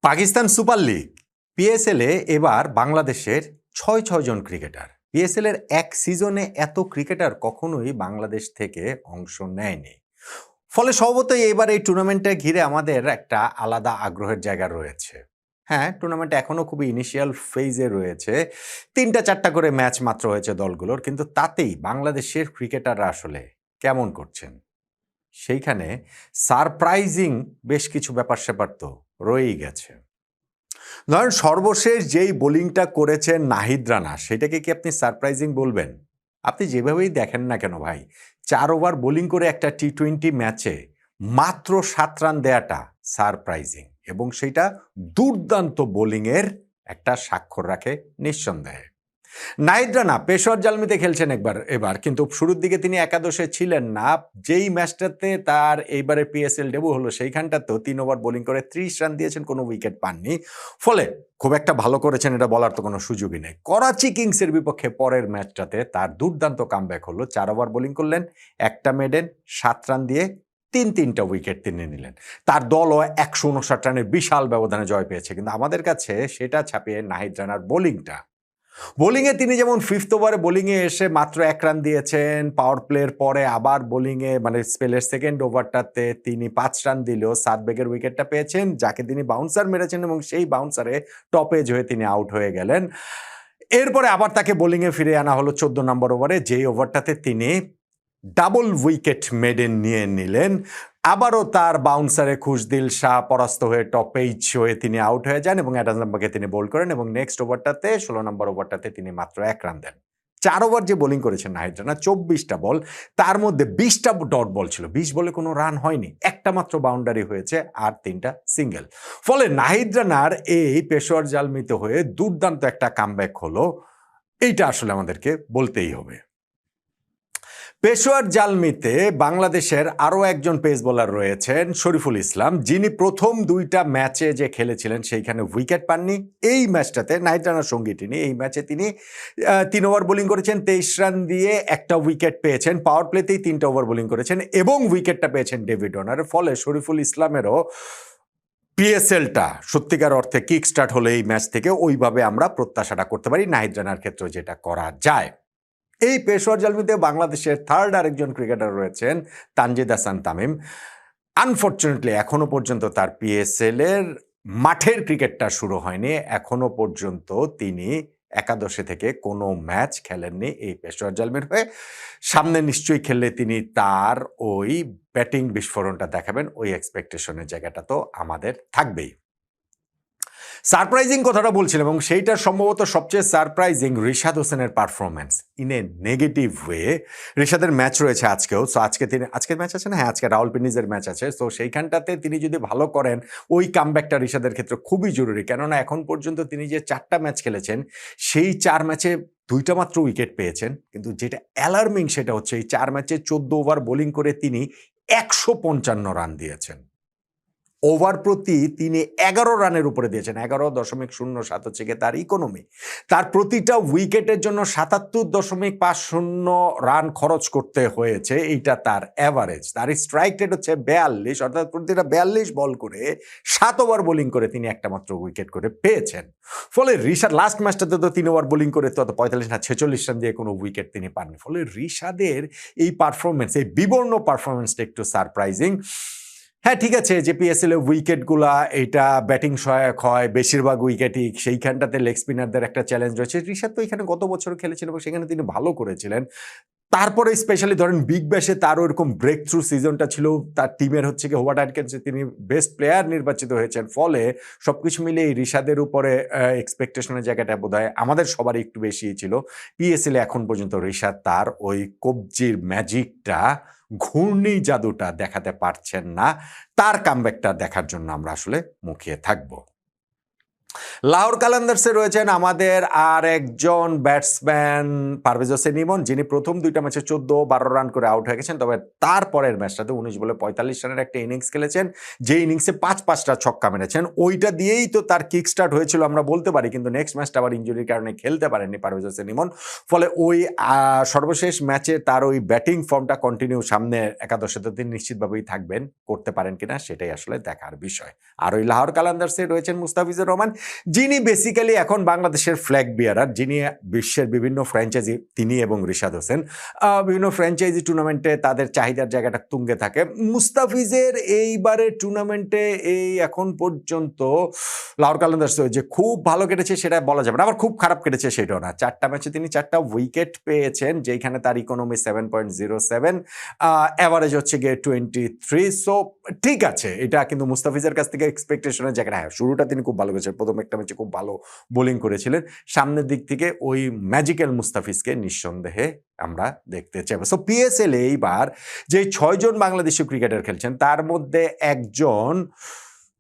Pakistan super league পিএসএলে এবার বাংলাদেশের ছয় জন ক্রিকেটার। পিএসএল এর এক সিজনে এত ক্রিকেটার কখনোই বাংলাদেশ থেকে অংশ নেয়নি। ফলে স্বভাবতই এবার এই টুর্নামেন্টটা ঘিরে আমাদের একটা আলাদা আগ্রহের জায়গা রয়েছে। হ্যাঁ, টুর্নামেন্ট এখনো খুবই ইনিশিয়াল ফেজে রয়েছে। ৩টা-৪টা করে ম্যাচ মাত্র হয়েছে দলগুলোর, কিন্তু তাতেই বাংলাদেশের ক্রিকেটাররা আসলে কেমন করছেন সেইখানে সারপ্রাইজিং বেশ কিছু ব্যাপার-স্যাপার তো রয়েই গেছে। ধরেন সর্বশেষ যেই বোলিংটা করেছেন নাহিদ রানা, সেটাকে কি আপনি সারপ্রাইজিং বলবেন? আপনি যেভাবেই দেখেন না কেন ভাই, ৪ ওভার বোলিং করে একটা টি-20 ম্যাচে মাত্র ৭ রান দেয়াটা সারপ্রাইজিং, এবং সেটা দুর্দান্ত বোলিংয়ের একটা স্বাক্ষর রাখে নিঃসন্দেহে। নাহিদ রানা পেশোয়ার জালমিতে খেলছেন এবার, কিন্তু শুরুর দিকে তিনি একাদশে ছিলেন না। যেই ম্যাচটাতে তার এইবারে পিএসএল ডেবু হলো, সেইখানটাতেও ৩ ওভার বোলিং করে ৩০ রান দিয়েছেন, কোনো উইকেট পাননি। ফলে খুব একটা ভালো করেছেন এটা বলার তো কোনো সুযোগই নেই। করাচি কিংসের বিপক্ষে পরের ম্যাচটাতে তার দুর্দান্ত কামব্যাক হলো। ৪ ওভার বোলিং করলেন, একটা মেডেন, ৭ রান দিয়ে তিনটা উইকেট তিনি নিলেন। তার দলও ১৫৯ রানের বিশাল ব্যবধানে জয় পেয়েছে। কিন্তু আমাদের কাছে সেটা ছাপিয়ে নাহিদ রানার বোলিংয়ে তিনি যেমন 5th ওভারে বোলিংয়ে এসে মাত্র ১ রান দিয়েছেন, পাওয়ার প্লের পরে আবার বোলিংয়ে মানে স্পেলের সেকেন্ড ওভারটাতে তিনি ৫ রান দিলেও সাদবেগের উইকেটটা পেয়েছেন, যাকে তিনি বাউন্সার মেরেছেন এবং সেই বাউন্সারে টপ এজ হয়ে তিনি আউট হয়ে গেলেন। এরপরে আবার তাকে বোলিংয়ে ফিরে আনা হলো ১৪ নম্বর ওভারে, যেই ওভারটাতে তিনি ডাবল উইকেট মেডেন নিয়ে নিলেন। আবারও তার বাউন্সারে খুশদিল শাহ পরাস্ত হয়ে টপ এইচ হয়ে তিনি আউট হয়ে যান এবং অ্যাডাম জাম্পাকে তিনি বোল্ড করেন, এবং নেক্সট ওভারটাতে ১৬ নম্বর ওভারটাতে তিনি মাত্র ১ রান দেন। ৪ ওভার যে বোলিং করেছেন নাহিদ রানা, ২৪টা বল, তার মধ্যে ২০টা ডট বল ছিল। ২০ বলে কোনো রান হয়নি, একটা মাত্র বাউন্ডারি হয়েছে আর ৩টা সিঙ্গেল। ফলে নাহিদ রানার এই পেশোয়ার জালমিতে হয়ে দুর্দান্ত একটা কামব্যাক হলো, এইটা আসলে আমাদেরকে বলতেই হবে। পেশোয়ার জালমিতে বাংলাদেশের আরও একজন পেস বোলার রয়েছেন শরীফুল ইসলাম, যিনি প্রথম ২টা ম্যাচে যে খেলেছিলেন সেইখানে উইকেট পাননি। এই ম্যাচটাতে নাহিদ রানার সঙ্গী তিনি, এই ম্যাচে তিনি ৩ ওভার বোলিং করেছেন, ২৩ রান দিয়ে একটা উইকেট পেয়েছেন, পাওয়ার প্লেতেই ৩টা ওভার বোলিং করেছেন এবং উইকেটটা পেয়েছেন ডেভিড ওয়ার্নারের। ফলে শরীফুল ইসলামেরও পিএসএলটা সত্যিকার অর্থে কিক স্টার্ট হলে এই ম্যাচ থেকে ওইভাবে আমরা প্রত্যাশাটা করতে পারি নাহিদ রানার ক্ষেত্রে যেটা করা যায়। এই পেশোয়ার জালমিতে বাংলাদেশের থার্ড আরেকজন ক্রিকেটার রয়েছেন তানজিদ হাসান তামিম। আনফর্চুনেটলি এখনো পর্যন্ত তার পিএসএল এর মাঠের ক্রিকেটটা শুরু হয়নি। এখনো পর্যন্ত তিনি একাদশে থেকে কোনো ম্যাচ খেলেননি এই পেশোয়ার জালমির হয়ে। সামনে নিশ্চয়ই খেললে তিনি তার ওই ব্যাটিং বিস্ফোরণটা দেখাবেন, ওই এক্সপেকটেশনের জায়গাটা তো আমাদের থাকবেই। সারপ্রাইজিং কথাটা বলছিলাম, এবং সেইটার সম্ভবত সবচেয়ে সারপ্রাইজিং রিশাদ হোসেনের performance in a negative way. রিশাদের ম্যাচ রয়েছে আজকেও, সো আজকের ম্যাচ আছে না, হ্যাঁ আজকে রাওয়ালপিন্ডিজের ম্যাচ আছে। সো সেইখানটাতে তিনি যদি ভালো করেন, ওই কামব্যাকটা রিশাদের ক্ষেত্রে খুবই জরুরি, কেননা এখন পর্যন্ত তিনি যে 4টা ম্যাচ খেলেছেন সেই 4 ম্যাচে 2টা মাত্র উইকেট পেয়েছেন। কিন্তু যেটা অ্যালার্মিং সেটা হচ্ছে এই 4 ম্যাচে 14 ওভার বোলিং করে তিনি ১৫৫ রান দিয়েছেন। ওভার প্রতি তিনি ১১ রানের উপরে দিয়েছেন। ১১.০৭ হচ্ছে গিয়ে তার ইকোনমি। তার প্রতিটা উইকেটের জন্য ৭৭.৫০ রান খরচ করতে হয়েছে, এইটা তার অ্যাভারেজ। তার স্ট্রাইক রেট হচ্ছে ৪২, অর্থাৎ প্রতিটা ৪২ বল করে ৭ ওভার বোলিং করে তিনি একটা মাত্র উইকেট করে পেয়েছেন। ফলে রিশাদ লাস্ট ম্যাচটাতে তো ৩ ওভার বোলিং করে তো ৪৫ না ৪৬ রান দিয়ে কোনো উইকেট তিনি পাননি। ফলে রিশাদের এই পারফরমেন্স, এই বিবর্ণ পারফরমেন্সটা একটু সারপ্রাইজিং। হ্যাঁ, ঠিক আছে যে পিএসএল এ উইকেটগুলা এইটা ব্যাটিং সহায়ক হয়, বেশিরভাগ উইকেটই সেইখানটাতে লেগ স্পিনারদের একটা চ্যালেঞ্জ রয়েছে। রিশাদ তো এখানে গত বছর খেলেছিল এবং সেখানে তিনি ভালো করেছিলেন। তারপরে স্পেশালি ধরেন বিগ ব্যাশে তার ওরকম ব্রেক থ্রু সিজনটা ছিল, তার টিমের হচ্ছে কি হোভার্ট অ্যাটকিন্সে তিনি বেস্ট প্লেয়ার নির্বাচিত হয়েছেন। ফলে সবকিছু মিলিয়ে এই রিশাদের উপরে এক্সপেকটেশনের জায়গাটা বোধহয় আমাদের সবারই একটু বেশিই ছিল। পিএসএল এ এখন পর্যন্ত রিশাদ তার ওই কবজির ম্যাজিকটা, ঘূর্ণি জাদুটা দেখাতে পারছেন না। তার কামব্যাকটা দেখার জন্য আমরা আসলে মুখিয়ে থাকব। লাহোর কালান্দার্সে রয়েছেন আমাদের আর একজন ব্যাটসম্যান পারভেজ হোসেন ইমন, যিনি প্রথম ২টা ম্যাচে ১৪-১২ রান করে আউট হয়ে গেছেন। তবে তারপরের ম্যাচটাতে ১৯ বলে ৪৫ রানের একটা ইনিংস খেলেছেন, যে ইনিংসে ৫টা ছক্কা মেরেছেন। ওইটা দিয়েই তো তার কিক স্টার্ট হয়েছিল আমরা বলতে পারি, কিন্তু নেক্সট ম্যাচটা আবার ইনজুরির কারণে খেলতে পারেননি পারভেজ হোসেন ইমন। ফলে ওই সর্বশেষ ম্যাচে তার ওই ব্যাটিং ফর্মটা কন্টিনিউ সামনে একাদশে তো তিনি নিশ্চিতভাবেই থাকবেন, করতে পারেন কিনা সেটাই আসলে দেখার বিষয়। আর ওই লাহোর কালান্দার্সে রয়েছেন মুস্তাফিজুর রহমান, যিনি বেসিক্যালি এখন বাংলাদেশের ফ্ল্যাগ বিয়ারার, যিনি বিশ্বের বিভিন্ন ফ্র্যাঞ্চাইজি, তিনি এবং রিশাদ হোসেন বিভিন্ন ফ্র্যাঞ্চাইজি টুর্নামেন্টে তাদের চাহিদার জায়গাটা তুঙ্গে থাকে। মুস্তাফিজের এইবারের টুর্নামেন্টে এই এখন পর্যন্ত লাহোর কালান্দার্স যে খুব ভালো কেটেছে সেটা বলা যাবে না, আবার খুব খারাপ কেটেছে সেটাও না। 4টা ম্যাচে তিনি 4টা উইকেট পেয়েছেন, যেখানে তার ইকোনমি 7.07, অ্যাভারেজ হচ্ছে গিয়ে 23। সো ঠিক আছে, এটা কিন্তু মুস্তাফিজের কাছ থেকে এক্সপেকটেশনের জায়গাটা, হ্যাঁ শুরুটা তিনি খুব ভালো করেছেন, প্রথম একটা ম্যাচে খুব ভালো বোলিং করেছিলেন। সামনের দিক থেকে ওই ম্যাজিক্যাল মুস্তাফিজকে নিঃসন্দেহে আমরা দেখতে চাইব। সো পিএসএল এইবার যে 6 জন বাংলাদেশি ক্রিকেটার খেলছেন তার মধ্যে একজন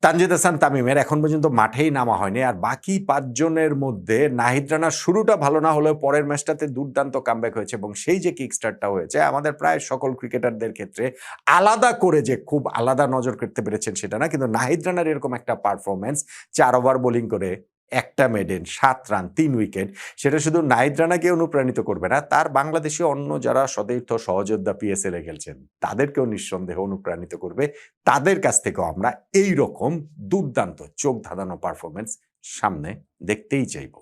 তানজিদ হাসান তামিমের এখন পর্যন্ত মাঠেই নামা হয়নি, আর বাকি 5 জনের মধ্যে নাহিদ রানার শুরুটা ভালো না হলেও পরের ম্যাচটাতে দুর্দান্ত কামব্যাক হয়েছে, এবং সেই যে কিক স্টার্টটা হয়েছে আমাদের প্রায় সকল ক্রিকেটারদের ক্ষেত্রে আলাদা করে যে খুব আলাদা নজর করতে পেরেছেন সেটা না, কিন্তু নাহিদ রানার এরকম একটা পারফরমেন্স, 4 ওভার বোলিং করে একটা মেডেন, 7 রান, 3 উইকেট, সেটা শুধু নাহিদ রানাকে অনুপ্রাণিত করবে না, তার বাংলাদেশি অন্য যারা সতীর্থ সহযোদ্ধা পিএসএল এ খেলছেন তাদেরকেও নিঃসন্দেহে অনুপ্রাণিত করবে। তাদের কাছ থেকেও আমরা এই রকম দুর্দান্ত চোখ ধাঁধানো পারফরমেন্স সামনে দেখতেই চাইব।